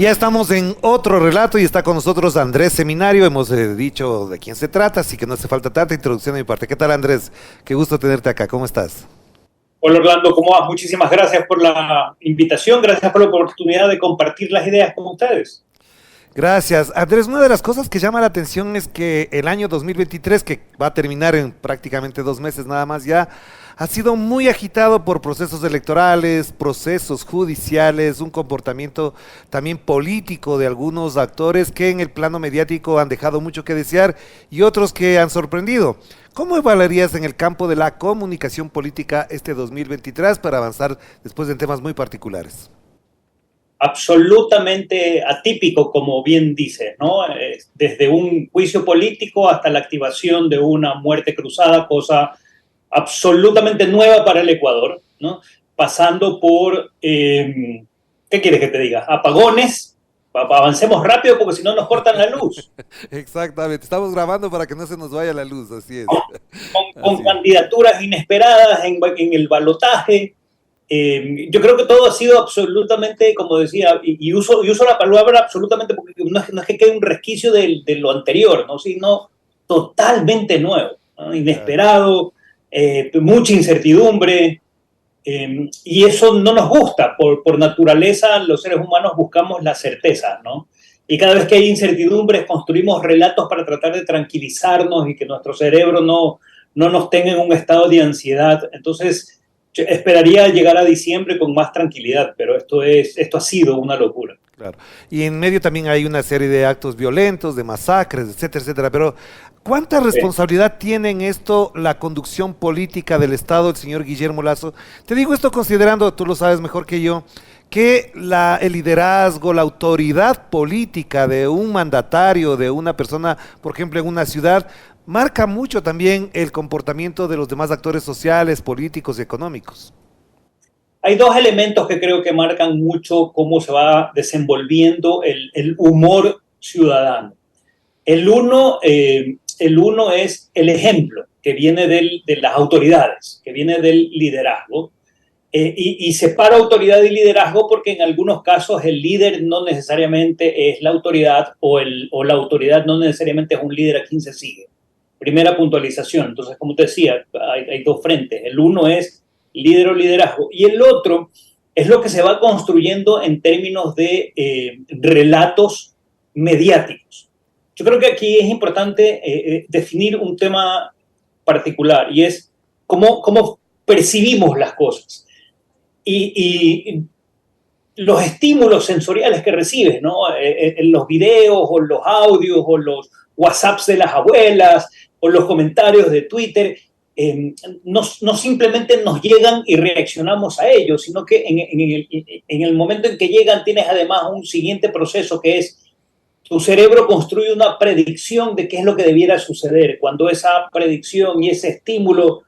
Ya estamos en otro relato y está con nosotros Andrés Seminario. Hemos dicho de quién se trata, así que no hace falta tanta introducción de mi parte. ¿Qué tal, Andrés? Qué gusto tenerte acá. ¿Cómo estás? Hola Orlando, ¿cómo vas? Muchísimas gracias por la invitación, gracias por la oportunidad de compartir las ideas con ustedes. Gracias. Andrés, una de las cosas que llama la atención es que el año 2023, que va a terminar en prácticamente 2 meses nada más ya, ha sido muy agitado por procesos electorales, procesos judiciales, un comportamiento también político de algunos actores que en el plano mediático han dejado mucho que desear y otros que han sorprendido. ¿Cómo evaluarías en el campo de la comunicación política este 2023 para avanzar después en temas muy particulares? Absolutamente atípico, como bien dice, ¿no? Desde un juicio político hasta la activación de una muerte cruzada, cosa absolutamente nueva para el Ecuador, ¿no? Pasando por, ¿qué quieres que te diga? Apagones, avancemos rápido porque si no nos cortan la luz. Exactamente, estamos grabando para que no se nos vaya la luz, así es. Con Así es. candidaturas inesperadas en el balotaje. Yo creo que todo ha sido absolutamente, como decía, y uso la palabra absolutamente porque no es que quede un resquicio de lo anterior, ¿no? Sino totalmente nuevo, ¿no? Claro. Inesperado, mucha incertidumbre, y eso no nos gusta. Por naturaleza, los seres humanos buscamos la certeza, ¿no? Y cada vez que hay incertidumbres, construimos relatos para tratar de tranquilizarnos y que nuestro cerebro no nos tenga en un estado de ansiedad. Entonces, yo esperaría llegar a diciembre con más tranquilidad, pero esto ha sido una locura. Claro. Y en medio también hay una serie de actos violentos, de masacres, etcétera, etcétera. Pero, ¿cuánta responsabilidad tiene en esto la conducción política del Estado, el señor Guillermo Lasso? Te digo esto considerando, tú lo sabes mejor que yo, que el liderazgo, la autoridad política de un mandatario, de una persona, por ejemplo, en una ciudad, marca mucho también el comportamiento de los demás actores sociales, políticos y económicos. Hay dos elementos que creo que marcan mucho cómo se va desenvolviendo el humor ciudadano. El uno es el ejemplo que viene de las autoridades, que viene del liderazgo, y separa autoridad y liderazgo porque en algunos casos el líder no necesariamente es la autoridad o la autoridad no necesariamente es un líder a quien se sigue. Primera puntualización. Entonces, como te decía, hay dos frentes. El uno es líder o liderazgo y el otro es lo que se va construyendo en términos de relatos mediáticos. Yo creo que aquí es importante definir un tema particular y es cómo percibimos las cosas y los estímulos sensoriales que recibes, ¿no? En los videos o los audios o los WhatsApps de las abuelas o los comentarios de Twitter, no simplemente nos llegan y reaccionamos a ellos, sino que en el momento en que llegan tienes además un siguiente proceso que es tu cerebro construye una predicción de qué es lo que debiera suceder. Cuando esa predicción y ese estímulo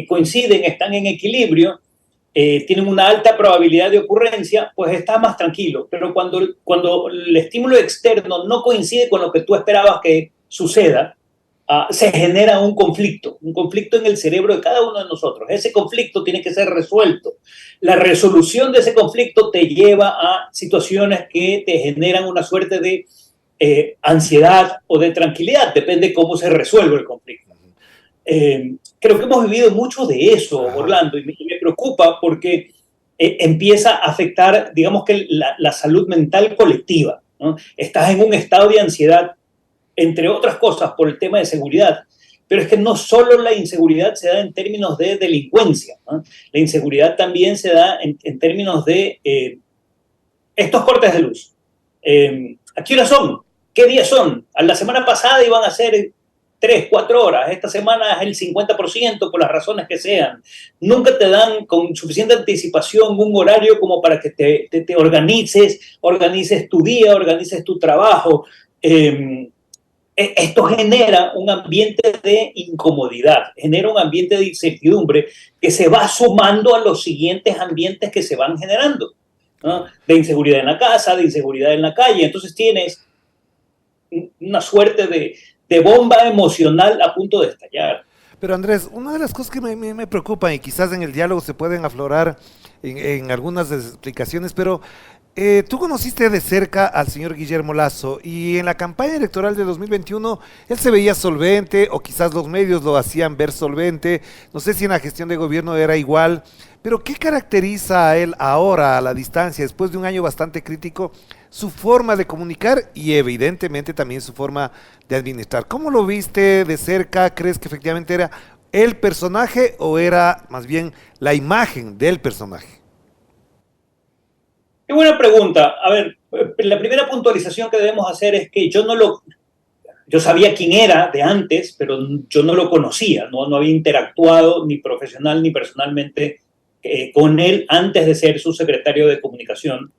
coinciden, están en equilibrio, tienen una alta probabilidad de ocurrencia, pues estás más tranquilo. Pero cuando el estímulo externo no coincide con lo que tú esperabas que suceda, se genera un conflicto en el cerebro de cada uno de nosotros. Ese conflicto tiene que ser resuelto. La resolución de ese conflicto te lleva a situaciones que te generan una suerte de ansiedad o de tranquilidad, depende cómo se resuelve el conflicto. Creo que hemos vivido mucho de eso, Ajá. Orlando, y me preocupa porque empieza a afectar, digamos que la salud mental colectiva, ¿no? Estás en un estado de ansiedad, entre otras cosas, por el tema de seguridad. Pero es que no solo la inseguridad se da en términos de delincuencia, ¿no? La inseguridad también se da en términos de estos cortes de luz. ¿A qué horas son? ¿Qué días son? A la semana pasada iban a ser 3, 4 horas. Esta semana es el 50% por las razones que sean. Nunca te dan con suficiente anticipación un horario como para que te organices tu día, organices tu trabajo. Esto genera un ambiente de incomodidad, genera un ambiente de incertidumbre que se va sumando a los siguientes ambientes que se van generando, ¿no? Claro. De inseguridad en la casa, de inseguridad en la calle. Entonces tienes una suerte de bomba emocional a punto de estallar. Pero Andrés, una de las cosas que me preocupa y quizás en el diálogo se pueden aflorar en algunas explicaciones, pero Tú conociste de cerca al señor Guillermo Lasso y en la campaña electoral de 2021 él se veía solvente o quizás los medios lo hacían ver solvente, no sé si en la gestión de gobierno era igual, pero ¿qué caracteriza a él ahora a la distancia, después de un año bastante crítico, su forma de comunicar y evidentemente también su forma de administrar? ¿Cómo lo viste de cerca? ¿Crees que efectivamente era el personaje o era más bien la imagen del personaje? Qué buena pregunta. A ver, la primera puntualización que debemos hacer es que yo sabía quién era de antes, pero yo no lo conocía, no había interactuado ni profesional ni personalmente con él antes de ser su secretario de comunicación.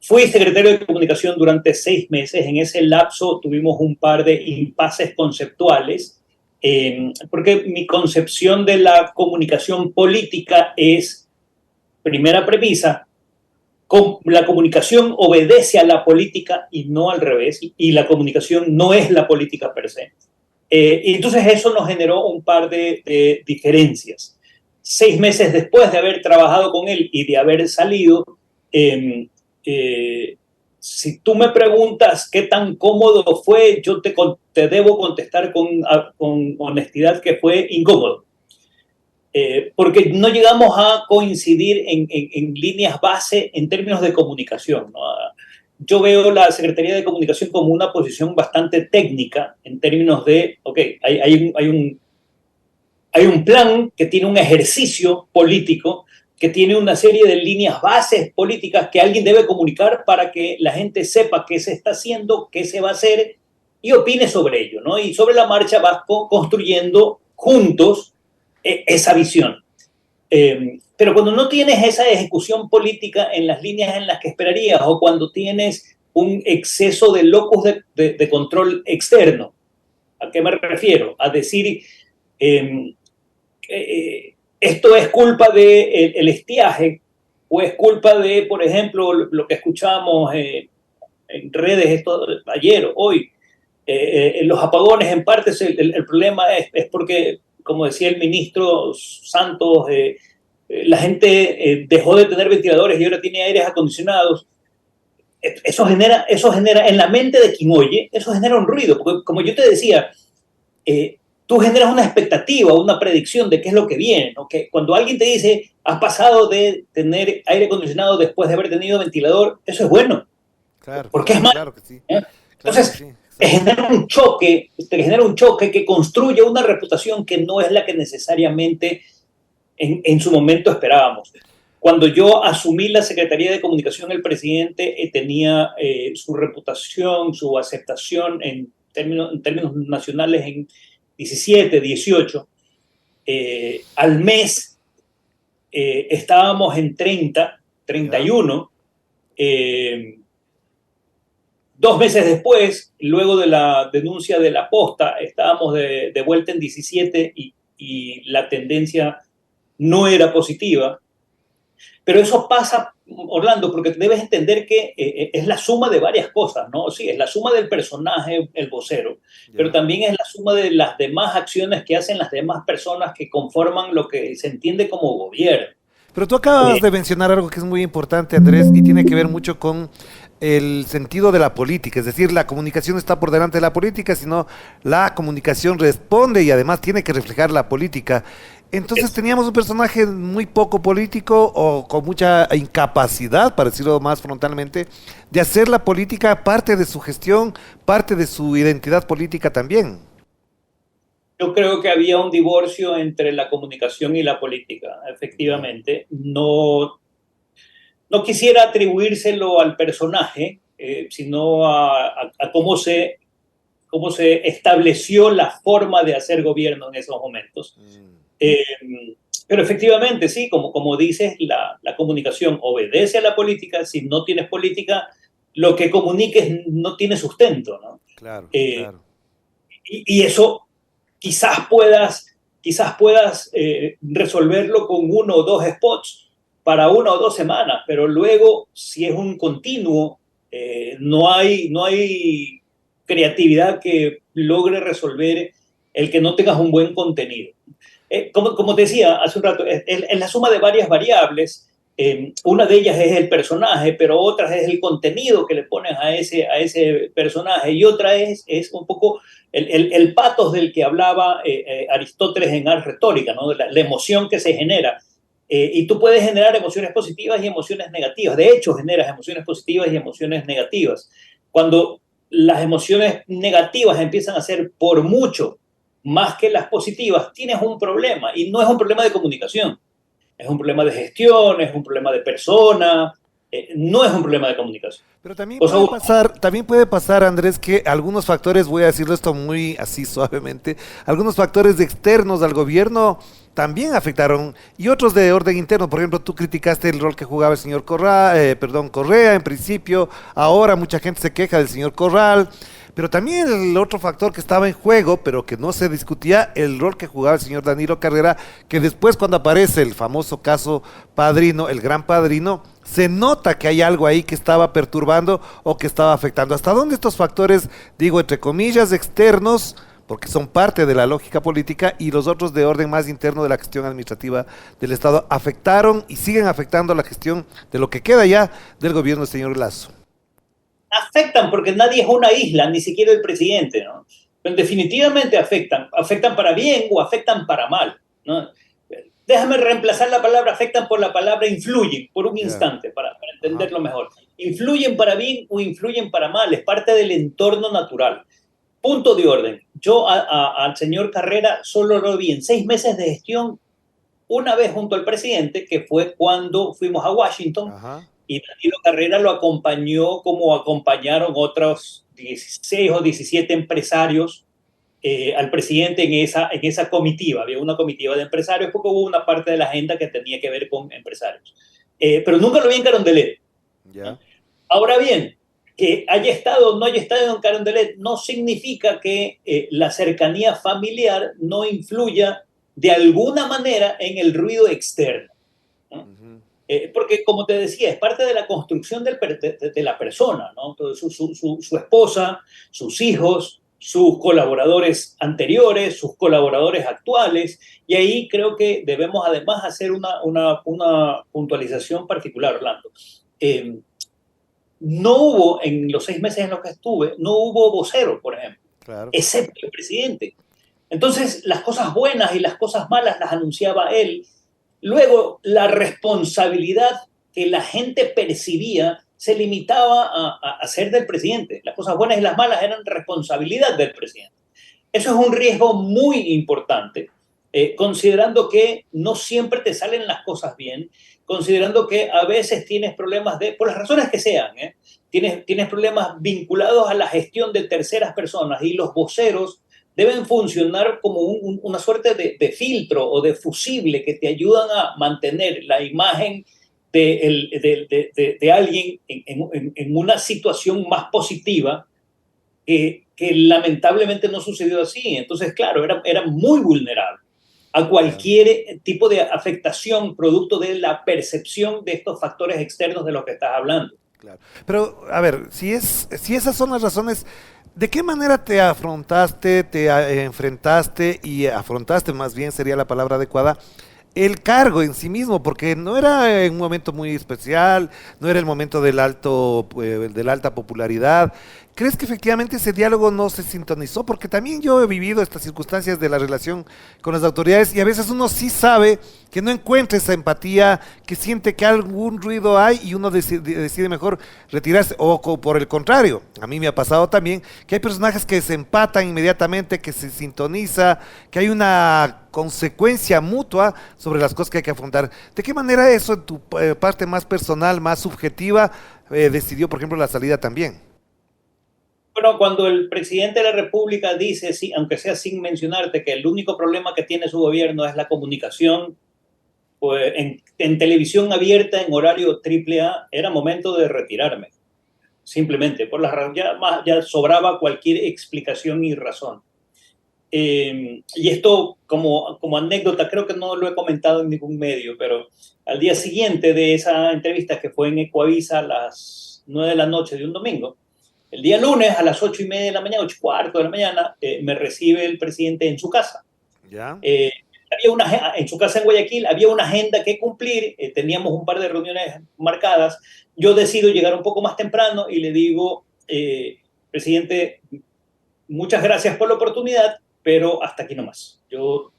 Fui secretario de comunicación durante 6 meses. En ese lapso tuvimos un par de impases conceptuales, porque mi concepción de la comunicación política es, primera premisa, la comunicación obedece a la política y no al revés, y la comunicación no es la política per se. Y entonces eso nos generó un par de diferencias. 6 meses después de haber trabajado con él y de haber salido, eh, si tú me preguntas qué tan cómodo fue, yo te debo contestar con honestidad que fue incómodo. Porque no llegamos a coincidir en líneas base en términos de comunicación, ¿no? Yo veo la Secretaría de Comunicación como una posición bastante técnica en términos de, ok, hay un plan que tiene un ejercicio político, que tiene una serie de líneas bases políticas que alguien debe comunicar para que la gente sepa qué se está haciendo, qué se va a hacer y opine sobre ello, ¿no? Y sobre la marcha vas construyendo juntos esa visión. Pero cuando no tienes esa ejecución política en las líneas en las que esperarías o cuando tienes un exceso de locus de control externo, ¿a qué me refiero? A decir, eh, esto es culpa del el estiaje o es culpa de, por ejemplo, lo que escuchamos en redes ayer o hoy, los apagones en parte el problema es porque, como decía el ministro Santos, la gente dejó de tener ventiladores y ahora tiene aires acondicionados. Eso genera en la mente de quien oye, eso genera un ruido, porque como yo te decía, tú generas una expectativa, una predicción de qué es lo que viene, ¿no? Que cuando alguien te dice, has pasado de tener aire acondicionado después de haber tenido ventilador, eso es bueno, Claro, porque es claro, malo. claro que sí, ¿Eh? claro que Entonces, sí, exacto. te genera un choque que construye una reputación que no es la que necesariamente en su momento esperábamos. Cuando yo asumí la Secretaría de Comunicación, el presidente tenía su reputación, su aceptación en términos nacionales en 17, 18. Al mes estábamos en 30, Ya, 31. Eh, 2 meses después, luego de la denuncia de la posta, estábamos de vuelta en 17 y la tendencia no era positiva. Pero eso pasa, Orlando, porque debes entender que es la suma de varias cosas, ¿no? Sí, es la suma del personaje, el vocero, pero ya. también es la suma de las demás acciones que hacen las demás personas que conforman lo que se entiende como gobierno. Pero tú acabas Eh, de mencionar algo que es muy importante, Andrés, y tiene que ver mucho con el sentido de la política. Es decir, la comunicación está por delante de la política, sino la comunicación responde y además tiene que reflejar la política. Entonces yes. teníamos un personaje muy poco político o con mucha incapacidad, para decirlo más frontalmente, de hacer la política parte de su gestión, parte de su identidad política también. Yo creo que había un divorcio entre la comunicación y la política, Ya, efectivamente. No quisiera atribuírselo al personaje, sino a cómo se estableció la forma de hacer gobierno en esos momentos. mm, Eh, pero efectivamente, sí, como dices, la comunicación obedece a la política. Si no tienes política, lo que comuniques no tiene sustento, ¿no? claro, Eh, claro. y eso quizás puedas resolverlo con 1 o 2 spots para 1 o 2 semanas, pero luego, si es un continuo, no hay creatividad que logre resolver el que no tengas un buen contenido. Como te decía hace un rato, es la suma de varias variables. Una de ellas es el personaje, pero otra es el contenido que le ponen a ese personaje, y otra es un poco el patos del que hablaba Aristóteles en Ars Retórica, ¿no? La emoción que se genera. Y tú puedes generar emociones positivas y emociones negativas. De hecho, generas emociones positivas y emociones negativas. Cuando las emociones negativas empiezan a ser por mucho más que las positivas, tienes un problema, y no es un problema de comunicación, es un problema de gestión, es un problema de persona, no es un problema de comunicación. Pero Cosa uno. también puede pasar, Andrés, que algunos factores, voy a decirlo esto muy así suavemente, algunos factores externos al gobierno también afectaron y otros de orden interno. Por ejemplo, tú criticaste el rol que jugaba el señor Correa en principio, ahora mucha gente se queja del señor Corral, pero también el otro factor que estaba en juego, pero que no se discutía, el rol que jugaba el señor Danilo Carrera, que después cuando aparece el famoso caso Padrino, el gran Padrino, se nota que hay algo ahí que estaba perturbando o que estaba afectando. ¿Hasta dónde estos factores, digo entre comillas, externos, porque son parte de la lógica política, y los otros de orden más interno de la gestión administrativa del Estado, afectaron y siguen afectando la gestión de lo que queda ya del gobierno del señor Lazo? Afectan porque nadie es una isla, ni siquiera el presidente, ¿no? Pero definitivamente afectan para bien o afectan para mal, ¿no? Déjame reemplazar la palabra afectan por la palabra influyen, por un Ya. instante, para Ajá. entenderlo mejor. Influyen para bien o influyen para mal, es parte del entorno natural. Punto de orden. Yo al señor Carrera solo lo vi en 6 meses de gestión, una vez junto al presidente, que fue cuando fuimos a Washington, Ajá. y Danilo Carrera lo acompañó como acompañaron otros 16 o 17 empresarios al presidente en esa comitiva. Había una comitiva de empresarios porque hubo una parte de la agenda que tenía que ver con empresarios. Pero nunca lo vi en Carondelet, ¿no? Ya. Ahora bien, que haya estado o no haya estado en Carondelet no significa que la cercanía familiar no influya de alguna manera en el ruido externo, ¿no? Ujú. Porque, como te decía, es parte de la construcción de la persona, ¿no? Entonces, su esposa, sus hijos, sus colaboradores anteriores, sus colaboradores actuales, y ahí creo que debemos además hacer una puntualización particular, Orlando. Eh, no hubo, en los 6 meses en los que estuve, no hubo vocero, por ejemplo, Claro. excepto el presidente. Entonces, las cosas buenas y las cosas malas las anunciaba él. Luego, la responsabilidad que la gente percibía se limitaba a ser del presidente. Las cosas buenas y las malas eran responsabilidad del presidente. Eso es un riesgo muy importante, considerando que no siempre te salen las cosas bien, considerando que a veces tienes problemas por las razones que sean, tienes problemas vinculados a la gestión de terceras personas, y los voceros deben funcionar como una suerte de filtro o de fusible que te ayudan a mantener la imagen de alguien en una situación más positiva, que lamentablemente no sucedió así. Entonces, claro, era muy vulnerable a Ya. cualquier tipo de afectación producto de la percepción de estos factores externos de los que estás hablando. Claro. Pero, a ver, si esas son las razones, ¿de qué manera te afrontaste, enfrentaste y afrontaste, más bien sería la palabra adecuada, el cargo en sí mismo? Porque no era en un momento muy especial, no era el momento de la alta popularidad. ¿Crees que efectivamente ese diálogo no se sintonizó? Porque también yo he vivido estas circunstancias de la relación con las autoridades y a veces uno sí sabe que no encuentra esa empatía, que siente que algún ruido hay y uno decide mejor retirarse. O por el contrario, a mí me ha pasado también que hay personajes que se empatan inmediatamente, que se sintoniza, que hay una consecuencia mutua sobre las cosas que hay que afrontar. ¿De qué manera eso en tu parte más personal, más subjetiva, decidió, por ejemplo, la salida también? Bueno, cuando el presidente de la República dice, sí, aunque sea sin mencionarte, que el único problema que tiene su gobierno es la comunicación, pues en televisión abierta en horario triple A, era momento de retirarme, simplemente, por ya sobraba cualquier explicación y razón. Y esto, como anécdota, creo que no lo he comentado en ningún medio, pero al día siguiente de esa entrevista, que fue en Ecuavisa a las 9 de la noche de un domingo, el día lunes a las 8:30 de la mañana, 8:15 de la mañana, me recibe el presidente en su casa. ¿Ya? en su casa en Guayaquil había una agenda que cumplir, teníamos un par de reuniones marcadas. Yo decido llegar un poco más temprano y le digo, presidente, muchas gracias por la oportunidad, pero hasta aquí nomás. Yo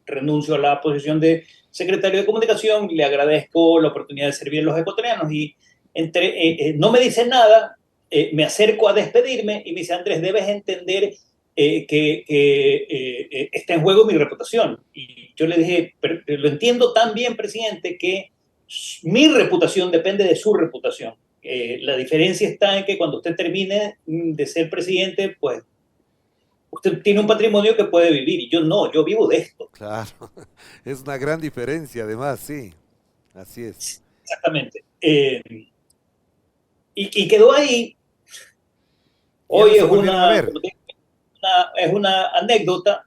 renuncio a la posición de secretario de comunicación, le agradezco la oportunidad de servir a los ecuatorianos y no me dice nada, me acerco a despedirme y me dice, Andrés, debes entender que está en juego mi reputación. Y yo le dije, pero lo entiendo tan bien, presidente, que mi reputación depende de su reputación. La diferencia está en que cuando usted termine de ser presidente, pues usted tiene un patrimonio que puede vivir y yo no, yo vivo de esto. Claro, es una gran diferencia, además, sí, así es. Exactamente. Y quedó ahí. Ya no Hoy se volvieron a ver. es una anécdota.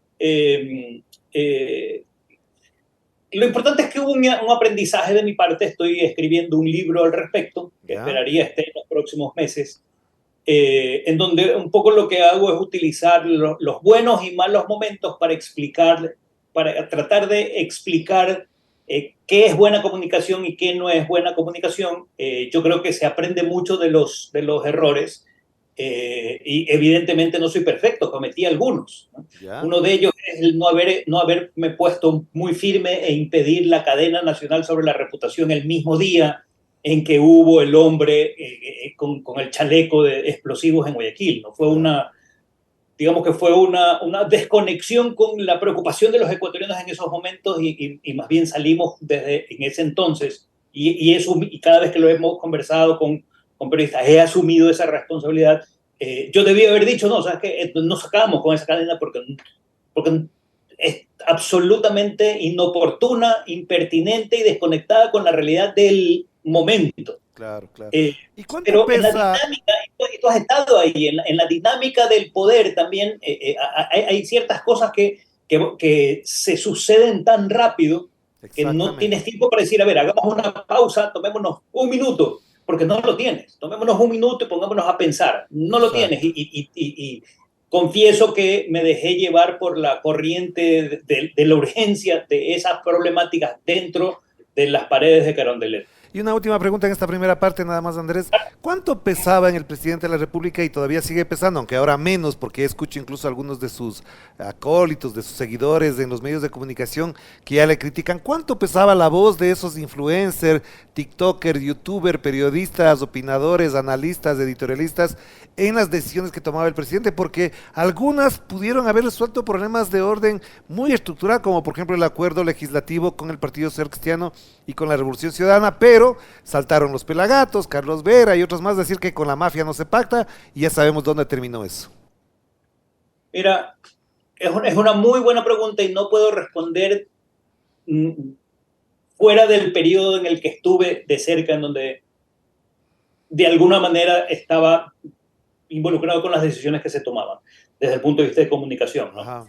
Lo importante es que hubo un aprendizaje de mi parte. Estoy escribiendo un libro al respecto, que Ya. esperaría esté en los próximos meses, en donde un poco lo que hago es utilizar los buenos y malos momentos para explicar, para tratar de explicar qué es buena comunicación y qué no es buena comunicación. Yo creo que se aprende mucho de los errores. Y evidentemente no soy perfecto, cometí algunos, ¿no? Ya. Uno de ellos es el no haberme puesto muy firme e impedir la cadena nacional sobre la reputación el mismo día en que hubo el hombre con el chaleco de explosivos en Guayaquil. ¿No? Digamos que fue una desconexión con la preocupación de los ecuatorianos en esos momentos y más bien salimos desde en ese entonces y cada vez que lo hemos conversado con periodistas, he asumido esa responsabilidad. Yo debía haber dicho, no, ¿sabes qué? No sacábamos con esa cadena porque es absolutamente inoportuna, impertinente y desconectada con la realidad del momento. Claro, claro. ¿Y cuánto Pero pesa? en la dinámica, y tú has estado ahí, en la dinámica del poder también hay ciertas cosas que se suceden tan rápido que no tienes tiempo para decir, a ver, hagamos una pausa, tomémonos un minuto, porque no lo tienes. Tomémonos un minuto y pongámonos a pensar. No lo tienes. Y confieso que me dejé llevar por la corriente de la urgencia de esas problemáticas dentro de las paredes de Carondelet. Y una última pregunta en esta primera parte, nada más, Andrés. ¿Cuánto pesaba en el presidente de la República y todavía sigue pesando, aunque ahora menos, porque escucho incluso a algunos de sus acólitos, de sus seguidores en los medios de comunicación que ya le critican? ¿Cuánto pesaba la voz de esos influencers, tiktokers, youtubers, periodistas, opinadores, analistas, editorialistas en las decisiones que tomaba el presidente? Porque algunas pudieron haber resuelto problemas de orden muy estructural, como por ejemplo el acuerdo legislativo con el Partido Social Cristiano y con la Revolución Ciudadana, pero saltaron los Pelagatos, Carlos Vera y otros más, decir que con la mafia no se pacta, y ya sabemos dónde terminó eso. Mira, es una muy buena pregunta y no puedo responder fuera del periodo en el que estuve de cerca, en donde de alguna manera estaba involucrado con las decisiones que se tomaban desde el punto de vista de comunicación, ¿no?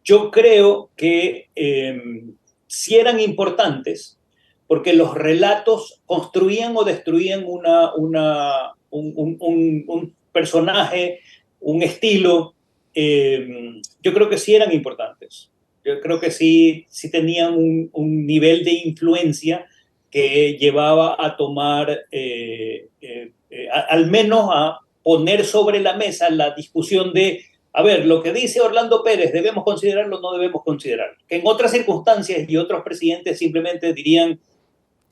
Yo creo que sí eran importantes porque los relatos construían o destruían un personaje, un estilo. Yo creo que sí eran importantes. Yo creo que sí tenían un nivel de influencia que llevaba a tomar, al menos a poner sobre la mesa la discusión de, a ver, lo que dice Orlando Pérez, ¿debemos considerarlo o no debemos considerarlo? Que en otras circunstancias y otros presidentes simplemente dirían,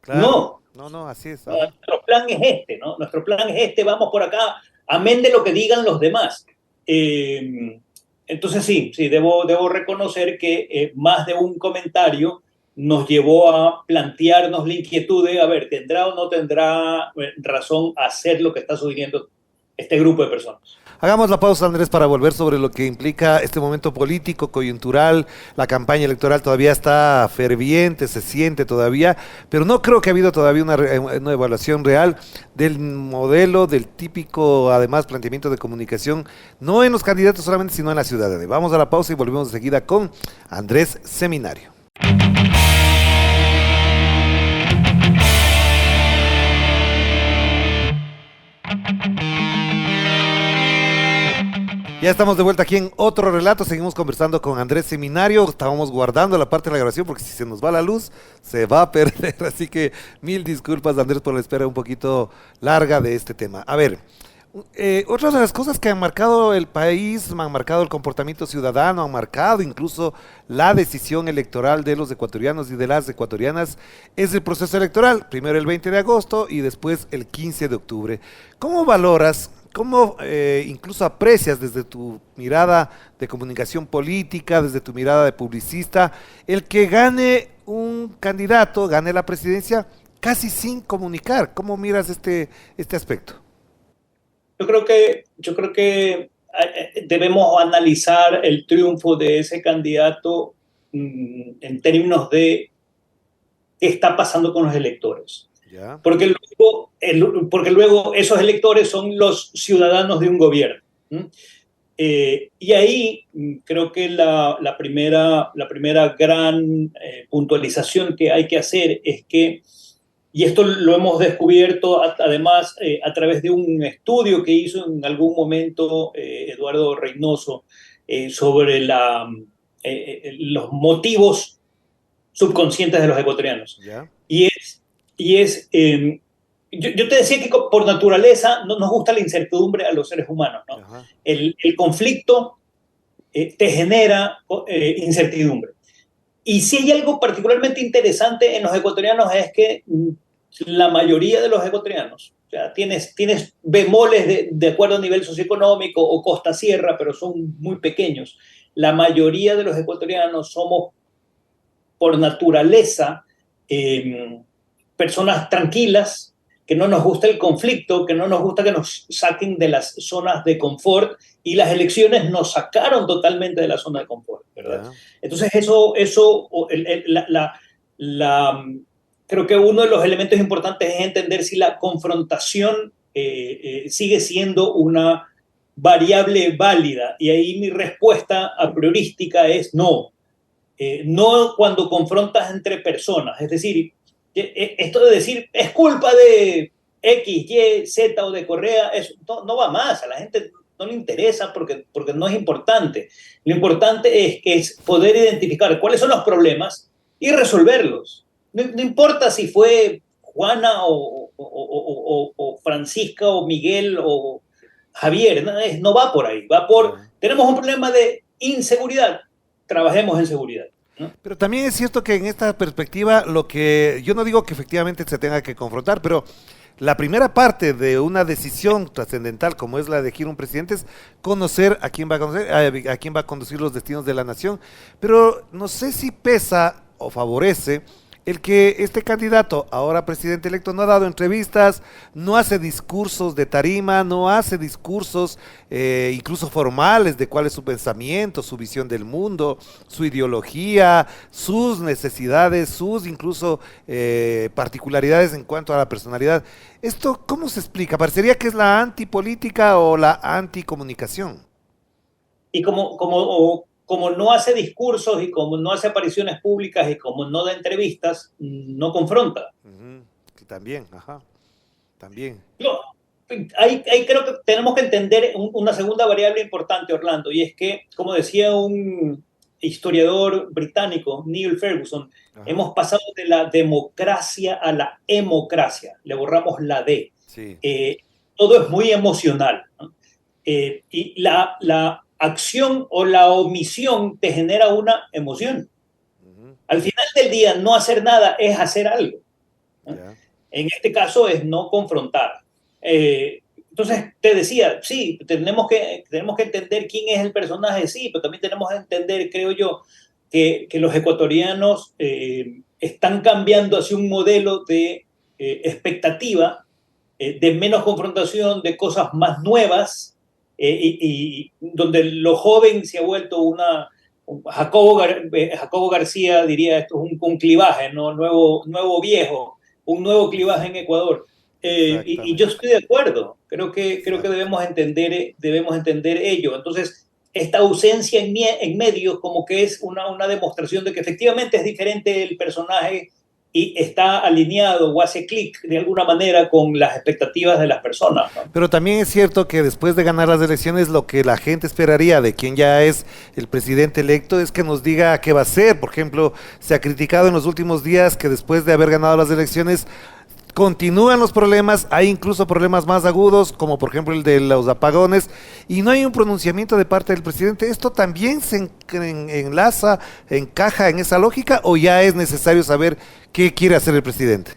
claro, no, así es. Nuestro plan es este, ¿no? Nuestro plan es este, vamos por acá, amén de lo que digan los demás. Entonces sí, debo reconocer que más de un comentario nos llevó a plantearnos la inquietud de, a ver, ¿tendrá o no tendrá razón hacer lo que está sugiriendo este grupo de personas? Hagamos la pausa, Andrés, para volver sobre lo que implica este momento político, coyuntural. La campaña electoral todavía está ferviente, se siente todavía, pero no creo que ha habido todavía una evaluación real del modelo, del típico, además, planteamiento de comunicación, no en los candidatos solamente, sino en la ciudadanía. Vamos a la pausa y volvemos enseguida con Andrés Seminario. Ya estamos de vuelta aquí en otro relato, seguimos conversando con Andrés Seminario, estábamos guardando la parte de la grabación porque si se nos va la luz se va a perder, así que mil disculpas Andrés por la espera un poquito larga de este tema. A ver, otra de las cosas que han marcado el país, han marcado el comportamiento ciudadano, han marcado incluso la decisión electoral de los ecuatorianos y de las ecuatorianas, es el proceso electoral, primero el 20 de agosto y después el 15 de octubre. ¿Cómo valoras? ¿Cómo incluso aprecias desde tu mirada de comunicación política, desde tu mirada de publicista, el que gane un candidato, gane la presidencia casi sin comunicar? ¿Cómo miras este aspecto? Yo creo que debemos analizar el triunfo de ese candidato en términos de qué está pasando con los electores. Ya, Porque luego esos electores son los ciudadanos de un gobierno. ¿M? Y ahí creo que la primera gran puntualización que hay que hacer es que, y esto lo hemos descubierto además a través de un estudio que hizo en algún momento Eduardo Reynoso sobre los motivos subconscientes de los ecuatorianos. ya, Y yo te decía que por naturaleza no nos gusta la incertidumbre a los seres humanos, ¿no? ajá, El conflicto te genera incertidumbre. Y si hay algo particularmente interesante en los ecuatorianos es que la mayoría de los ecuatorianos, o sea, tienes bemoles de acuerdo a nivel socioeconómico o costa-sierra, pero son muy pequeños. La mayoría de los ecuatorianos somos por naturaleza eh, personas tranquilas, que no nos gusta el conflicto, que no nos gusta que nos saquen de las zonas de confort, y las elecciones nos sacaron totalmente de la zona de confort, ¿verdad? ya, Entonces creo que uno de los elementos importantes es entender si la confrontación sigue siendo una variable válida, y ahí mi respuesta a priorística es no. No cuando confrontas entre personas, es decir, esto de decir es culpa de X, Y, Z o de Correa, eso no va más, a la gente no le interesa porque no es importante. Lo importante es poder identificar cuáles son los problemas y resolverlos. No importa si fue Juana o Francisca o Miguel o Javier, no va por ahí, va por, ya. tenemos un problema de inseguridad, trabajemos en seguridad, ¿no? Pero también es cierto que en esta perspectiva, lo que yo no digo que efectivamente se tenga que confrontar, pero la primera parte de una decisión trascendental como es la de elegir un presidente es conocer a quién va a conocer, a quién va a conducir los destinos de la nación. Pero no sé si pesa o favorece el que este candidato, ahora presidente electo, no ha dado entrevistas, no hace discursos de tarima, no hace discursos incluso formales de cuál es su pensamiento, su visión del mundo, su ideología, sus necesidades, sus incluso particularidades en cuanto a la personalidad. ¿Esto cómo se explica? Parecería que es la antipolítica o la anticomunicación. Y como no hace discursos y como no hace apariciones públicas y como no da entrevistas, no confronta. Ujú, que también, ajá, también. No, ahí creo que tenemos que entender una segunda variable importante, Orlando, y es que, como decía un historiador británico, Neil Ferguson, Ajá, hemos pasado de la democracia a la emocracia, le borramos la D. sí. Eh, Todo es muy emocional, ¿no? Y la acción o la omisión te genera una emoción. Ujú, Al final del día, no hacer nada es hacer algo, ¿no? ya, En este caso es no confrontar. Entonces, te decía, sí, tenemos que entender quién es el personaje, sí, pero también tenemos que entender, creo yo, que los ecuatorianos están cambiando hacia un modelo de expectativa, de menos confrontación, de cosas más nuevas, y donde lo joven se ha vuelto Jacobo García diría esto es un clivaje, ¿no? Nuevo viejo, un nuevo clivaje en Ecuador. Y yo exactamente, estoy de acuerdo, creo que exacto. debemos entender ello. Entonces, esta ausencia en medios como que es una demostración de que efectivamente es diferente el personaje y está alineado o hace clic de alguna manera con las expectativas de las personas, ¿no? Pero también es cierto que después de ganar las elecciones, lo que la gente esperaría de quien ya es el presidente electo es que nos diga qué va a hacer. Por ejemplo, se ha criticado en los últimos días que después de haber ganado las elecciones continúan los problemas, hay incluso problemas más agudos, como por ejemplo el de los apagones, y no hay un pronunciamiento de parte del presidente. ¿Esto también se enlaza, encaja en esa lógica, o ya es necesario saber qué quiere hacer el presidente?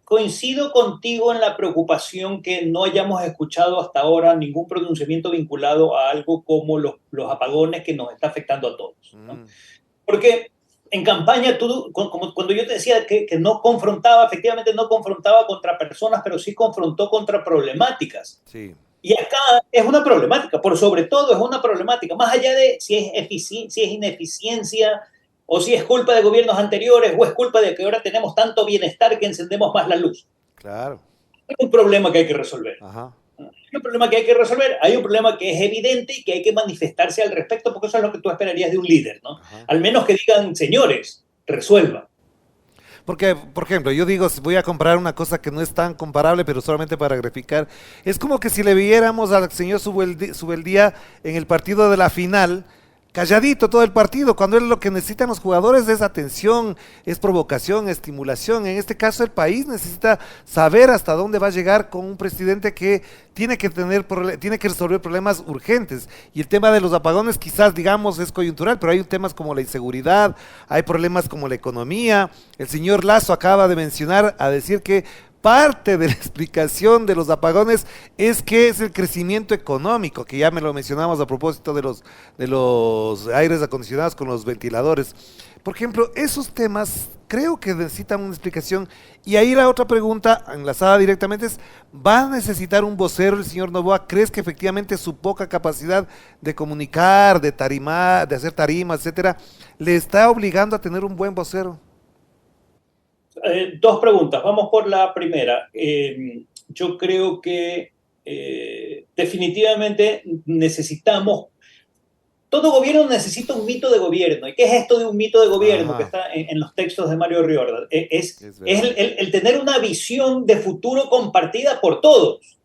Coincido contigo en la preocupación que no hayamos escuchado hasta ahora ningún pronunciamiento vinculado a algo como los apagones que nos está afectando a todos, ¿no? Porque en campaña, como cuando yo te decía que no confrontaba, efectivamente no confrontaba contra personas, pero sí confrontó contra problemáticas. Sí. Y acá es una problemática, por sobre todo es una problemática, más allá de si es ineficiencia o si es culpa de gobiernos anteriores o es culpa de que ahora tenemos tanto bienestar que encendemos más la luz. Claro. Hay un problema que hay que resolver. Ajá. Hay un problema que hay que resolver, hay un problema que es evidente y que hay que manifestarse al respecto, porque eso es lo que tú esperarías de un líder, ¿no? Ajá. Al menos que digan, señores, resuelvan. Porque, por ejemplo, yo digo, si voy a comprar una cosa que no es tan comparable, pero solamente para graficar, es como que si le viéramos al señor Subeldía en el partido de la final, calladito todo el partido, cuando él lo que necesitan los jugadores es atención, es provocación, estimulación. En este caso el país necesita saber hasta dónde va a llegar con un presidente que tiene que resolver problemas urgentes. Y el tema de los apagones quizás digamos es coyuntural, pero hay temas como la inseguridad, hay problemas como la economía. El señor Lazo acaba de mencionar, a decir que parte de la explicación de los apagones es que es el crecimiento económico, que ya me lo mencionamos a propósito de los aires acondicionados con los ventiladores. Por ejemplo, esos temas creo que necesitan una explicación. Y ahí la otra pregunta, enlazada directamente, es, ¿va a necesitar un vocero el señor Noboa? ¿Crees que efectivamente su poca capacidad de comunicar, de tarimar, de hacer tarimas, etcétera, le está obligando a tener un buen vocero? Dos preguntas. Vamos por la primera. Yo creo que definitivamente necesitamos, todo gobierno necesita un mito de gobierno. ¿Y qué es esto de un mito de gobierno que Ajá, está en los textos de Mario Riordan? es Es verdad. el tener una visión de futuro compartida por todos,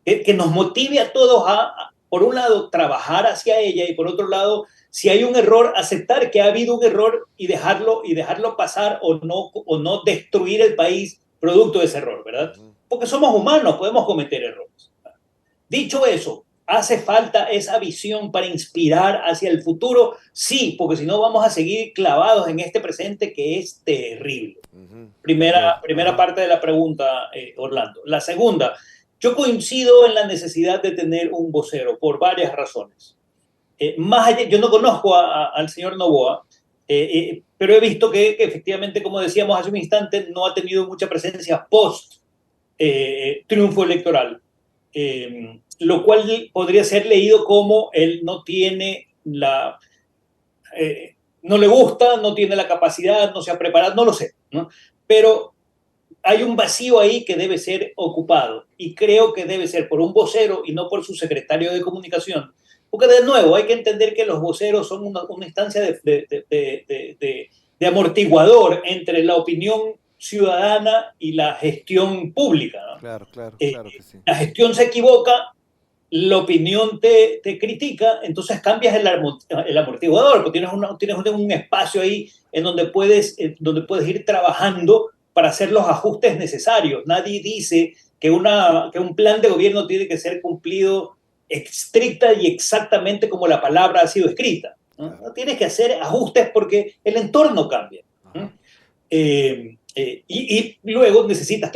que nos motive a todos por un lado, trabajar hacia ella y por otro lado, si hay un error, aceptar que ha habido un error y dejarlo pasar o no destruir el país producto de ese error, ¿verdad? Ujú. Porque somos humanos, podemos cometer errores. Dicho eso, ¿hace falta esa visión para inspirar hacia el futuro? Sí, porque si no vamos a seguir clavados en este presente que es terrible. Ujú, de acuerdo. Primera Ajá. parte de la pregunta, Orlando. La segunda, yo coincido en la necesidad de tener un vocero por varias razones. Más allá, yo no conozco al señor Novoa, pero he visto que efectivamente, como decíamos hace un instante, no ha tenido mucha presencia post triunfo electoral, lo cual podría ser leído como él no tiene no le gusta, no tiene la capacidad, no se ha preparado, no lo sé, ¿no? Pero hay un vacío ahí que debe ser ocupado y creo que debe ser por un vocero y no por su secretario de comunicación. Porque de nuevo hay que entender que los voceros son una instancia de amortiguador entre la opinión ciudadana y la gestión pública, ¿no? Claro, claro, Eh, claro que sí. la gestión se equivoca, la opinión te critica, entonces cambias el amortiguador, porque tienes un espacio ahí donde puedes ir trabajando para hacer los ajustes necesarios. Nadie dice que un plan de gobierno tiene que ser cumplido estricta y exactamente como la palabra ha sido escrita, ¿no? Claro. No tienes que hacer ajustes porque el entorno cambia, ¿no? Ajá. Y luego necesitas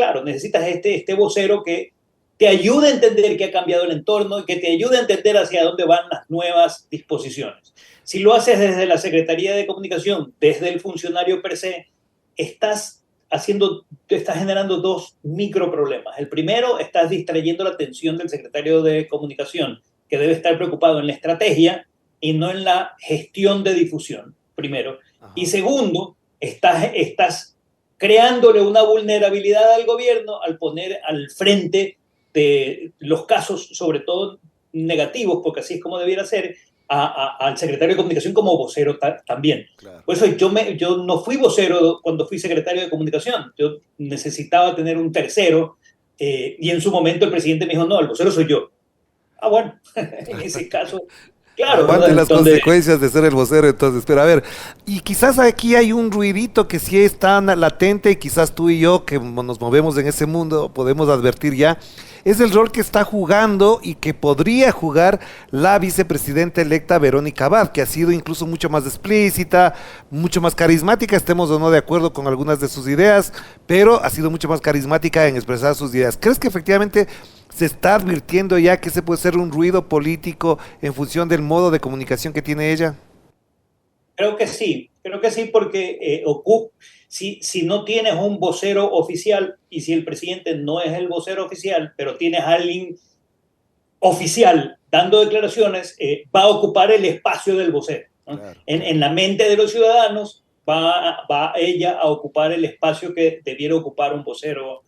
este vocero que te ayude a entender que ha cambiado el entorno y que te ayude a entender hacia dónde van las nuevas disposiciones. Si lo haces desde la Secretaría de Comunicación, desde el funcionario per se, te estás generando dos micro problemas. El primero, estás distrayendo la atención del secretario de Comunicación, que debe estar preocupado en la estrategia y no en la gestión de difusión, primero. Y Ajá. segundo, estás creándole una vulnerabilidad al gobierno al poner al frente de los casos, sobre todo negativos, porque así es como debiera ser, al secretario de Comunicación como vocero también. Claro. Por eso yo no fui vocero cuando fui secretario de Comunicación. Yo necesitaba tener un tercero y en su momento el presidente me dijo, no, el vocero soy yo. Ah, bueno, en ese caso, claro, Aguante las donde consecuencias de ser el vocero, entonces. Pero a ver, y quizás aquí hay un ruidito que sí está latente y quizás tú y yo que nos movemos en ese mundo podemos advertir ya. Es el rol que está jugando y que podría jugar la vicepresidenta electa Verónica Abad, que ha sido incluso mucho más explícita, mucho más carismática, estemos o no de acuerdo con algunas de sus ideas, pero ha sido mucho más carismática en expresar sus ideas. ¿Crees que efectivamente se está advirtiendo ya que ese puede ser un ruido político en función del modo de comunicación que tiene ella? creo que sí, porque si no tienes un vocero oficial y si el presidente no es el vocero oficial, pero tienes a alguien oficial dando declaraciones, va a ocupar el espacio del vocero, ¿no? Claro, En la mente de los ciudadanos va ella a ocupar el espacio que debiera ocupar un vocero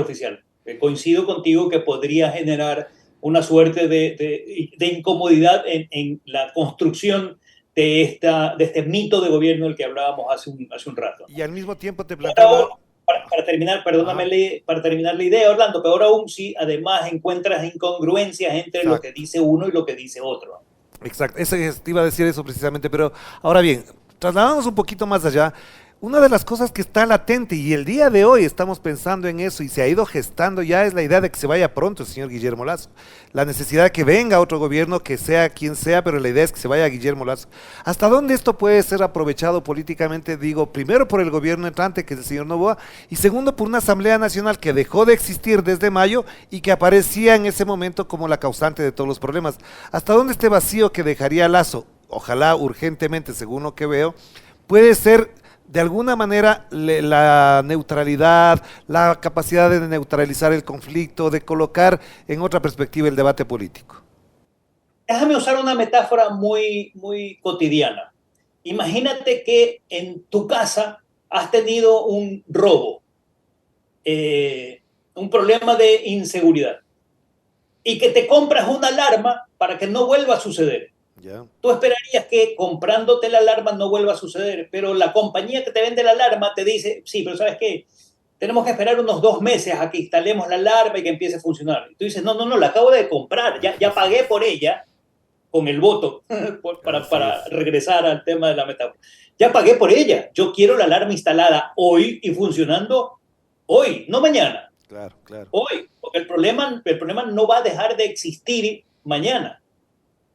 oficial. Coincido contigo que podría generar una suerte de incomodidad en la construcción de este mito de gobierno del que hablábamos hace un rato, ¿no? y al mismo tiempo te planteaba... Para terminar, Ajá, perdóname, para terminar la idea, Orlando, peor aún si además encuentras incongruencias entre lo que exacto. dice uno y lo que dice otro. Exacto, te iba a decir eso precisamente, pero ahora bien, trasladamos un poquito más allá. Una de las cosas que está latente y el día de hoy estamos pensando en eso y se ha ido gestando ya es la idea de que se vaya pronto el señor Guillermo Lasso. La necesidad de que venga otro gobierno, que sea quien sea, pero la idea es que se vaya Guillermo Lasso. ¿Hasta dónde esto puede ser aprovechado políticamente? Digo, primero por el gobierno entrante, que es el señor Noboa, y segundo por una Asamblea Nacional que dejó de existir desde mayo y que aparecía en ese momento como la causante de todos los problemas. ¿Hasta dónde este vacío que dejaría Lasso, ojalá urgentemente, según lo que veo, puede ser de alguna manera la neutralidad, la capacidad de neutralizar el conflicto, de colocar en otra perspectiva el debate político? Déjame usar una metáfora muy cotidiana. Imagínate que en tu casa has tenido un robo, un problema de inseguridad, y que te compras una alarma para que no vuelva a suceder. Ya, Tú esperarías que comprándote la alarma no vuelva a suceder, pero la compañía que te vende la alarma te dice, sí, pero ¿sabes qué? Tenemos que esperar unos 2 meses a que instalemos la alarma y que empiece a funcionar. Y tú dices, no, no, no, la acabo de comprar, ya pagué por ella con el voto, así para es. regresar al tema de la metáfora. Ya pagué por ella, yo quiero la alarma instalada hoy y funcionando hoy, no mañana, Claro, claro. hoy, porque el problema no va a dejar de existir mañana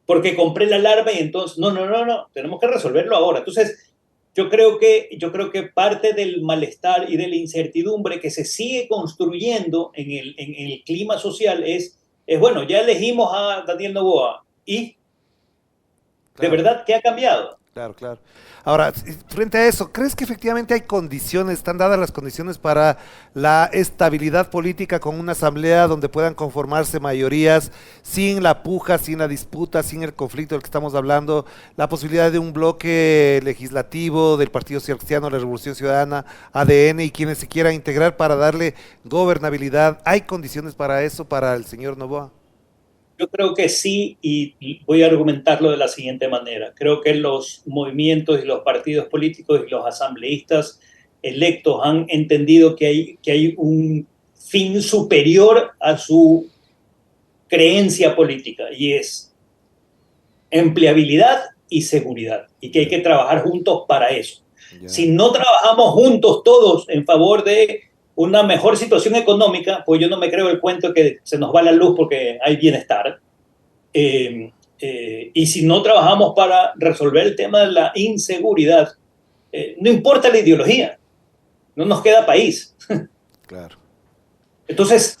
porque compré la alarma y entonces, no, no, no, no, tenemos que resolverlo ahora. Entonces, yo creo que parte del malestar y de la incertidumbre que se sigue construyendo en el clima social bueno, ya elegimos a Daniel Noboa y de Claro. verdad, ¿qué ha cambiado? Claro, claro. Ahora, frente a eso, ¿crees que efectivamente hay condiciones, están dadas las condiciones para la estabilidad política con una asamblea donde puedan conformarse mayorías sin la puja, sin la disputa, sin el conflicto del que estamos hablando, la posibilidad de un bloque legislativo del Partido Social Cristiano, la Revolución Ciudadana, ADN y quienes se quieran integrar para darle gobernabilidad? ¿Hay condiciones para eso para el señor Noboa? Yo creo que sí y voy a argumentarlo de la siguiente manera. Creo que los movimientos y los partidos políticos y los asambleístas electos han entendido que hay un fin superior a su creencia política y es empleabilidad y seguridad y que hay Ya, que trabajar juntos para eso. ya, Si no trabajamos juntos todos en favor de una mejor situación económica, pues yo no me creo el cuento que se nos va la luz porque hay bienestar. Y si no trabajamos para resolver el tema de la inseguridad, no importa la ideología, no nos queda país. claro. Entonces,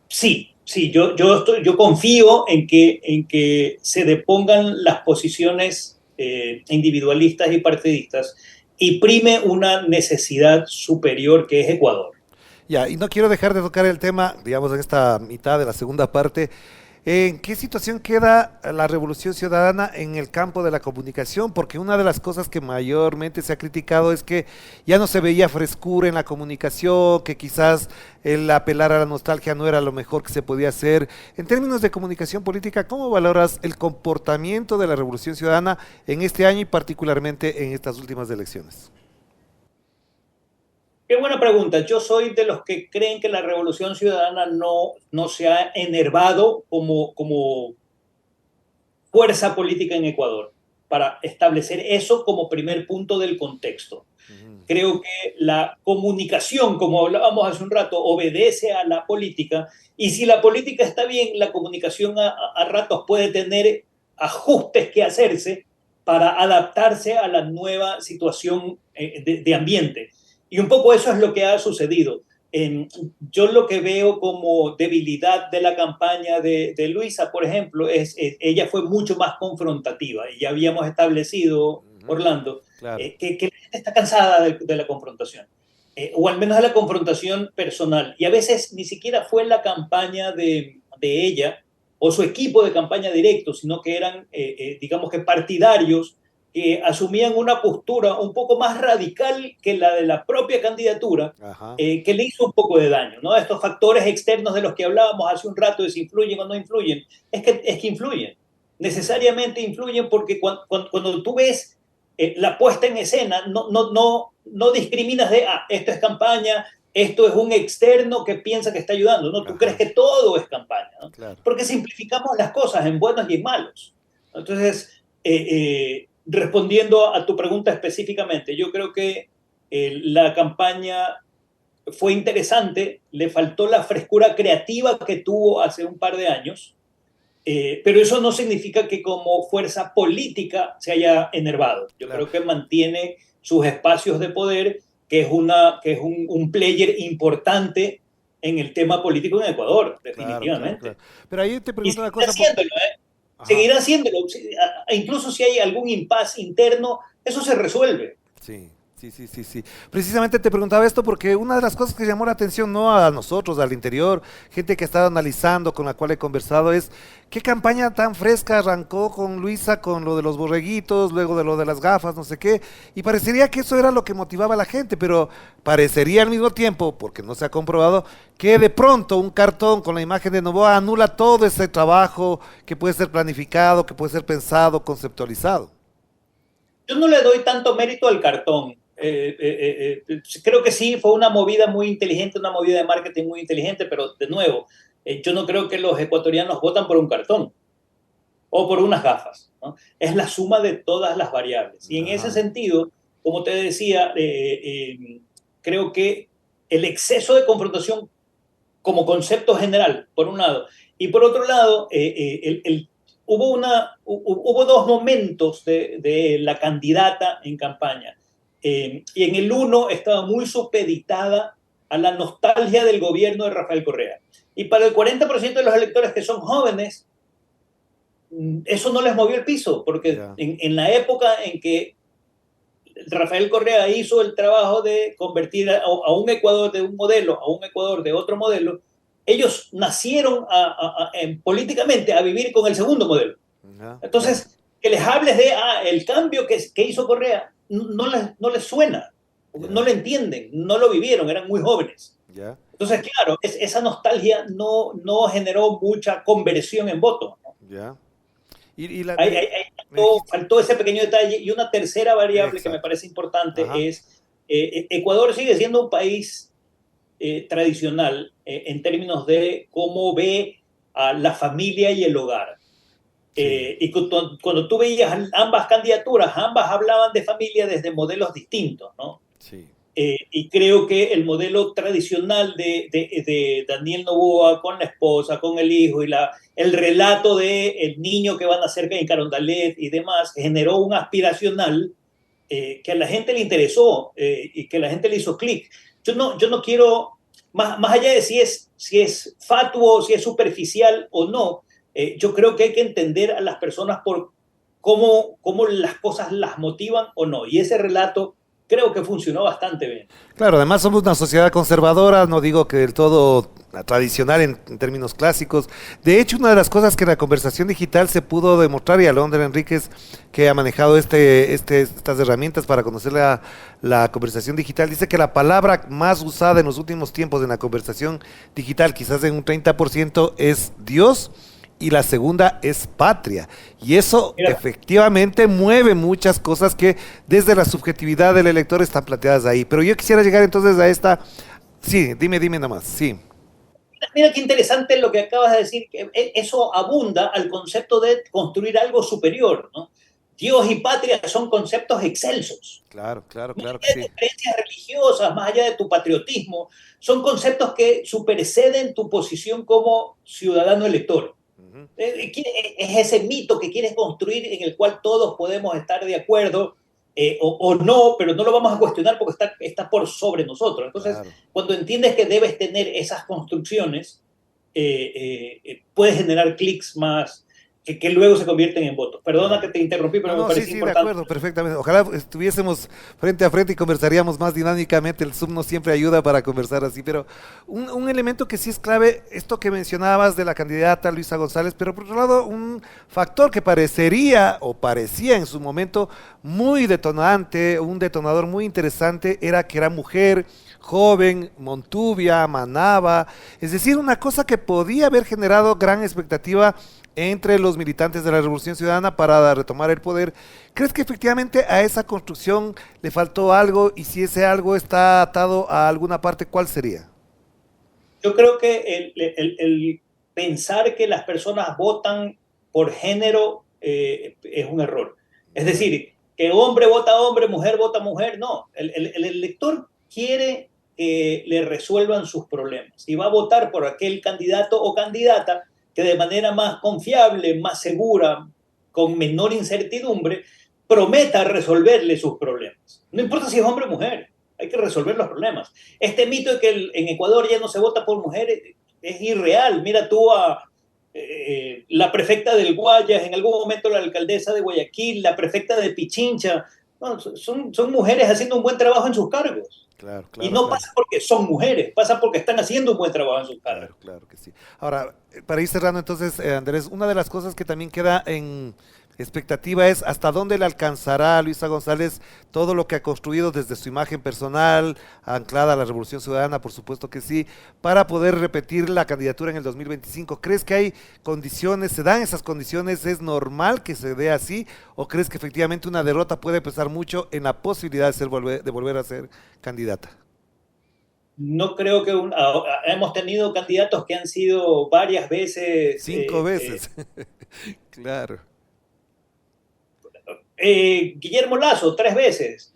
sí, yo confío en que se depongan las posiciones individualistas y partidistas y prime una necesidad superior que es Ecuador. Ya, y no quiero dejar de tocar el tema, digamos, en esta mitad de la segunda parte. ¿En qué situación queda la Revolución Ciudadana en el campo de la comunicación? Porque una de las cosas que mayormente se ha criticado es que ya no se veía frescura en la comunicación, que quizás el apelar a la nostalgia no era lo mejor que se podía hacer. En términos de comunicación política, ¿cómo valoras el comportamiento de la Revolución Ciudadana en este año y particularmente en estas últimas elecciones? Qué buena pregunta. Yo soy de los que creen que la Revolución Ciudadana no se ha enervado como fuerza política en Ecuador, para establecer eso como primer punto del contexto. Ujú. Creo que la comunicación, como hablábamos hace un rato, obedece a la política, y si la política está bien, la comunicación a ratos puede tener ajustes que hacerse para adaptarse a la nueva situación de ambiente. Y un poco eso es lo que ha sucedido. Yo lo que veo como debilidad de la campaña de Luisa, por ejemplo, ella fue mucho más confrontativa, y ya habíamos establecido, Ujú. Orlando, Claro. que la gente está cansada de la confrontación, o al menos de la confrontación personal. Y a veces ni siquiera fue la campaña de ella o su equipo de campaña directo, sino que eran, digamos que partidarios que asumían una postura un poco más radical que la de la propia candidatura, Ajá. que le hizo un poco de daño, ¿no? Estos factores externos de los que hablábamos hace un rato, de si influyen o no influyen, es que influyen, necesariamente influyen, porque cuando tú ves la puesta en escena, no discriminas de, esto es campaña, esto es un externo que piensa que está ayudando, no, tú crees Ajá. que todo es campaña, ¿no? Claro. Porque simplificamos las cosas en buenos y en malos. Entonces, respondiendo a tu pregunta específicamente, yo creo que la campaña fue interesante, le faltó la frescura creativa que tuvo hace un par de años, pero eso no significa que como fuerza política se haya enervado. Yo Claro. creo que mantiene sus espacios de poder, que es un player importante en el tema político en Ecuador, Claro, claro, claro. definitivamente. Pero ahí te Y pregunto una seguirá cosa, porque... haciéndolo, ¿eh? Ajá. Seguirá haciéndolo. Incluso si hay algún impasse interno, eso se resuelve. Sí, sí, sí, sí, sí. Precisamente te preguntaba esto porque una de las cosas que llamó la atención, no a nosotros, al interior, gente que ha estado analizando, con la cual he conversado, es qué campaña tan fresca arrancó con Luisa, con lo de los borreguitos, luego de lo de las gafas, no sé qué, y parecería que eso era lo que motivaba a la gente, pero parecería al mismo tiempo, porque no se ha comprobado, que de pronto un cartón con la imagen de Novoa anula todo ese trabajo que puede ser planificado, que puede ser pensado, conceptualizado. Yo no le doy tanto mérito al cartón. Creo que sí, fue una movida muy inteligente, una movida de marketing muy inteligente, pero de nuevo, yo no creo que los ecuatorianos votan por un cartón o por unas gafas, ¿no? Es la suma de todas las variables. Y en ese Ajá. sentido, como te decía, creo que el exceso de confrontación como concepto general, por un lado, y por otro lado, hubo dos momentos de la candidata en campaña, y en el uno estaba muy supeditada a la nostalgia del gobierno de Rafael Correa. Y para el 40% de los electores que son jóvenes, eso no les movió el piso, porque Ya. en la época en que Rafael Correa hizo el trabajo de convertir a un Ecuador de un modelo a un Ecuador de otro modelo, ellos nacieron políticamente a vivir con el segundo modelo. Ajá, claro. Entonces, que les hables de el cambio que hizo Correa, no les suena, no Ya, lo entienden, no lo vivieron, eran muy jóvenes. ya. Entonces, claro, esa nostalgia no generó mucha conversión en voto, ¿no? Ya. Y la, Ahí, me, ahí- ahí me faltó, dijiste. faltó ese pequeño detalle. Y una tercera variable que me Exacto. parece importante Ajá. es, Ecuador sigue siendo un país tradicional, en términos de cómo ve a la familia y el hogar. Sí, Y cuando tú veías ambas candidaturas, ambas hablaban de familia desde modelos distintos, ¿no? sí. Y creo que el modelo tradicional de Daniel Noboa con la esposa, con el hijo, y el relato de el niño que van a nacer en Carondalet y demás, generó un aspiracional, que a la gente le interesó, y que a la gente le hizo clic. Yo no quiero, más allá de si es fatuo, si es superficial o no, yo creo que hay que entender a las personas por cómo las cosas las motivan o no. Y ese relato creo que funcionó bastante bien. Claro, además somos una sociedad conservadora, no digo que del todo tradicional en términos clásicos. De hecho, una de las cosas que en la conversación digital se pudo demostrar, y Alondra Enríquez, que ha manejado estas herramientas para conocer la conversación digital, dice que la palabra más usada en los últimos tiempos en la conversación digital, quizás en un 30%, es Dios, y la segunda es patria. Y eso Mira, efectivamente mueve muchas cosas que desde la subjetividad del elector están planteadas ahí. Pero yo quisiera llegar entonces a esta... Sí, dime nomás, sí. mira qué interesante lo que acabas de decir, que eso abunda al concepto de construir algo superior, ¿no? Dios y patria son conceptos excelsos. Claro, claro, Más claro que allá de sí. tus creencias religiosas, más allá de tu patriotismo, son conceptos que superseden tu posición como ciudadano elector. Ujú. Es ese mito que quieres construir en el cual todos podemos estar de acuerdo o no, pero no lo vamos a cuestionar porque está por sobre nosotros. Entonces, Claro. cuando entiendes que debes tener esas construcciones, puedes generar clics más que luego se convierten en votos. Perdona Claro. que te interrumpí, No, pero me no, sí, parece sí, de importante. acuerdo, perfectamente. Ojalá estuviésemos frente a frente y conversaríamos más dinámicamente. El Zoom no siempre ayuda para conversar así, pero un elemento que sí es clave, esto que mencionabas de la candidata Luisa González, pero por otro lado, un factor que parecería o parecía en su momento muy detonante, un detonador muy interesante, era que era mujer, joven, Montuvia, Manaba, es decir, una cosa que podía haber generado gran expectativa entre los militantes de la Revolución Ciudadana para retomar el poder. ¿Crees que efectivamente a esa construcción le faltó algo, y si ese algo está atado a alguna parte, cuál sería? Yo creo que el pensar que las personas votan por género es un error. Es Ya. decir, que hombre vota hombre, mujer vota mujer, no. El elector quiere que le resuelvan sus problemas y va a votar por aquel candidato o candidata que de manera más confiable, más segura, con menor incertidumbre, prometa resolverle sus problemas. No importa si es hombre o mujer, hay que resolver los problemas. Este mito de que en Ecuador ya no se vota por mujeres es irreal. Mira tú a la prefecta del Guayas, en algún momento la alcaldesa de Guayaquil, la prefecta de Pichincha. Bueno, son mujeres haciendo un buen trabajo en sus cargos. Claro, Y claro, no claro. pasa porque son mujeres, pasa porque están haciendo un buen trabajo en sus cargos. Claro, claro que sí. Ahora, para ir cerrando entonces, Andrés, una de las cosas que también queda en expectativa es hasta dónde le alcanzará a Luisa González todo lo que ha construido desde su imagen personal, anclada a la Revolución Ciudadana, por supuesto que sí, para poder repetir la candidatura en el 2025. ¿Crees que hay condiciones, se dan esas condiciones, es normal que se dé así, o crees que efectivamente una derrota puede pesar mucho en la posibilidad de volver a ser candidata? No creo que hemos tenido candidatos que han sido varias veces 5 veces. Claro. Guillermo Lazo, 3 veces.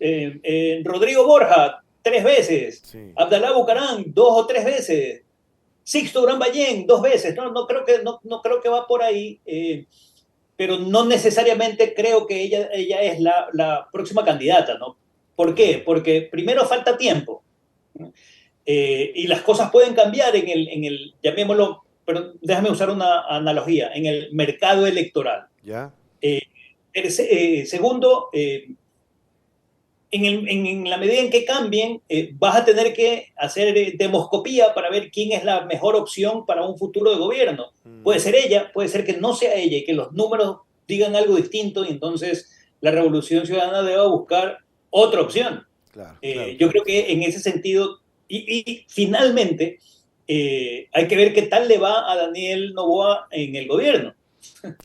Rodrigo Borja, 3 veces. Sí. Abdalá Bucarán, 2 o 3 veces. Sixto Gran Ballén, 2 veces. No creo que va por ahí, pero no necesariamente creo que ella es la próxima candidata, ¿no? ¿Por qué? Claro. Porque primero falta tiempo, ¿no? Y las cosas pueden cambiar llamémoslo, pero déjame usar una analogía, en el mercado electoral. ¿Ya? Eh, Segundo, en la medida en que cambien, vas a tener que hacer demoscopía para ver quién es la mejor opción para un futuro de gobierno. Puede Mm, ser ella, puede ser que no sea ella y que los números digan algo distinto y entonces la Revolución Ciudadana deba buscar otra opción. claro, claro, Yo claro creo que sí. que en ese sentido, y finalmente, hay que ver qué tal le va a Daniel Noboa en el gobierno.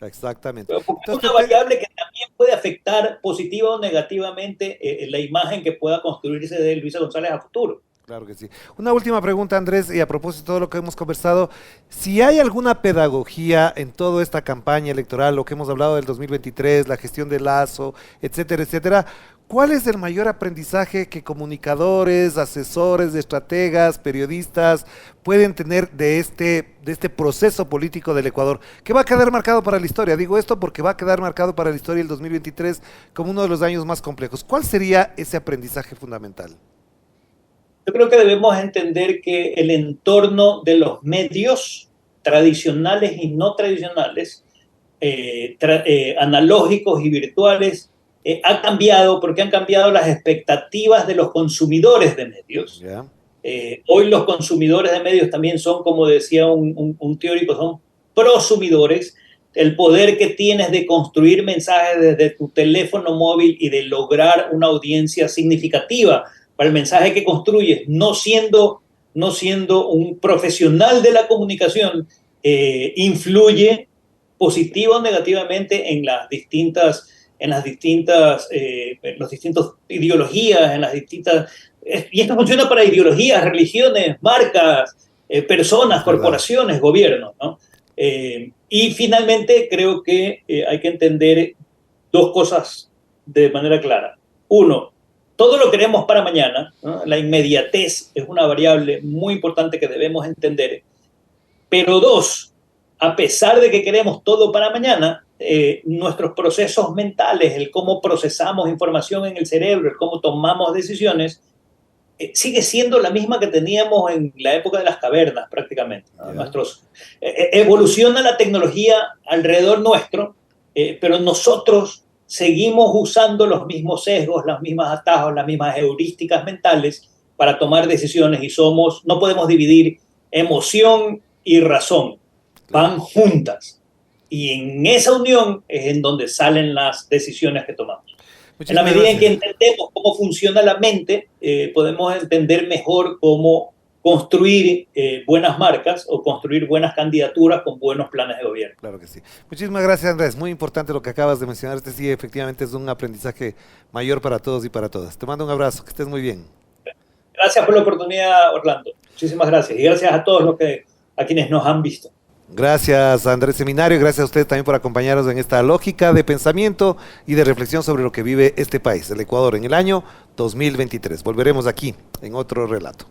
Exactamente. Porque es Entonces, una variable que también puede afectar positiva o negativamente la imagen que pueda construirse de Luisa González a futuro. claro que sí. Una última pregunta, Andrés, y a propósito de todo lo que hemos conversado, si hay alguna pedagogía en toda esta campaña electoral, lo que hemos hablado del 2023, la gestión de Lazo, etcétera, etcétera, ¿cuál es el mayor aprendizaje que comunicadores, asesores, estrategas, periodistas pueden tener de este proceso político del Ecuador, que va a quedar marcado para la historia? Digo esto porque va a quedar marcado para la historia el 2023 como uno de los años más complejos. ¿Cuál sería ese aprendizaje fundamental? Yo creo que debemos entender que el entorno de los medios tradicionales y no tradicionales, analógicos y virtuales, ha cambiado porque han cambiado las expectativas de los consumidores de medios. Yeah. Hoy los consumidores de medios también son, como decía un teórico, son prosumidores. El poder que tienes de construir mensajes desde tu teléfono móvil y de lograr una audiencia significativa para el mensaje que construyes, no siendo un profesional de la comunicación, influye positiva o negativamente en las distintas ideologías, y esto funciona para ideologías, religiones, marcas, personas, corporaciones, gobiernos, ¿no? Y finalmente creo que hay que entender dos cosas de manera clara. Uno, todo lo queremos para mañana, ¿no? La inmediatez es una variable muy importante que debemos entender. Pero dos, a pesar de que queremos todo para mañana, nuestros procesos mentales, el cómo procesamos información en el cerebro, el cómo tomamos decisiones, sigue siendo la misma que teníamos en la época de las cavernas prácticamente, ¿no? Evoluciona la tecnología alrededor nuestro, pero nosotros seguimos usando los mismos sesgos, los mismos atajos, las mismas heurísticas mentales para tomar decisiones y no podemos dividir emoción y razón, van juntas. Y en esa unión es en donde salen las decisiones que tomamos. En la medida en que entendemos cómo funciona la mente, podemos entender mejor cómo construir buenas marcas o construir buenas candidaturas con buenos planes de gobierno. Claro que sí. Muchísimas gracias, Andrés. Muy importante lo que acabas de mencionar. Sí, efectivamente es un aprendizaje mayor para todos y para todas. Te mando un abrazo, que estés muy bien. Gracias por la oportunidad, Orlando. Muchísimas gracias. Y gracias a todos a quienes nos han visto. Gracias, Andrés Seminario, gracias a ustedes también por acompañarnos en esta lógica de pensamiento y de reflexión sobre lo que vive este país, el Ecuador, en el año 2023. Volveremos aquí en otro relato.